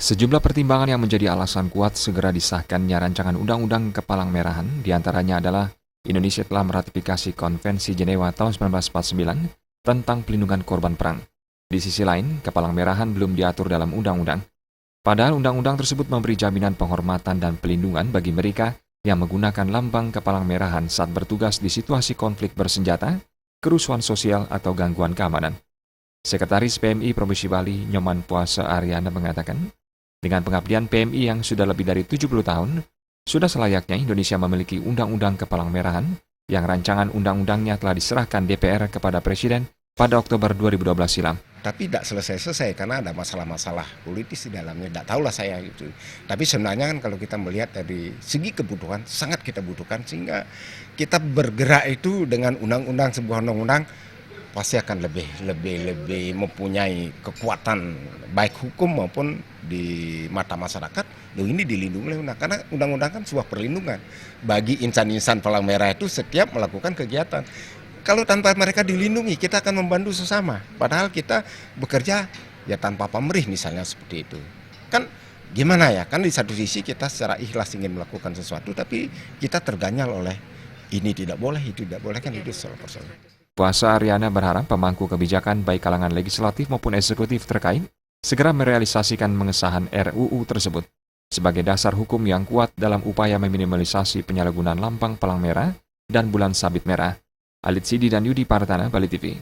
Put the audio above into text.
Sejumlah pertimbangan yang menjadi alasan kuat segera disahkannya rancangan Undang-Undang Kepalang Merahan diantaranya adalah Indonesia telah meratifikasi Konvensi Jenewa tahun 1949 tentang pelindungan korban perang. Di sisi lain, Kepalang Merahan belum diatur dalam undang-undang. Padahal undang-undang tersebut memberi jaminan penghormatan dan pelindungan bagi mereka yang menggunakan lambang Kepalang Merahan saat bertugas di situasi konflik bersenjata, kerusuhan sosial, atau gangguan keamanan. Sekretaris PMI Provinsi Bali, Nyoman Puasa Aryana mengatakan, dengan pengabdian PMI yang sudah lebih dari 70 tahun, sudah selayaknya Indonesia memiliki Undang-Undang Kepalang Merahan yang rancangan undang-undangnya telah diserahkan DPR kepada Presiden pada Oktober 2012 silam. Tapi tidak selesai-selesai karena ada masalah-masalah politis di dalamnya. Tidak tahulah saya itu. Tapi sebenarnya kan kalau kita melihat dari segi kebutuhan, sangat kita butuhkan. Sehingga kita bergerak itu dengan undang-undang, sebuah undang-undang, pasti akan lebih mempunyai kekuatan baik hukum maupun di mata masyarakat. Loh, ini dilindungi oleh undang, karena undang-undang kan sebuah perlindungan bagi insan-insan Palang Merah itu setiap melakukan kegiatan. Kalau tanpa mereka dilindungi, kita akan membantu sesama. Padahal kita bekerja ya tanpa pamrih misalnya seperti itu. Kan gimana ya? Kan di satu sisi kita secara ikhlas ingin melakukan sesuatu, tapi kita terganyal oleh ini tidak boleh, itu tidak boleh, kan itu salah persoalan. Puasa Aryana berharap pemangku kebijakan baik kalangan legislatif maupun eksekutif terkait segera merealisasikan mengesahan RUU tersebut sebagai dasar hukum yang kuat dalam upaya meminimalisasi penyalahgunaan lambang palang merah dan bulan sabit merah. Alit Sidi dan Yudi Partana, Bali TV.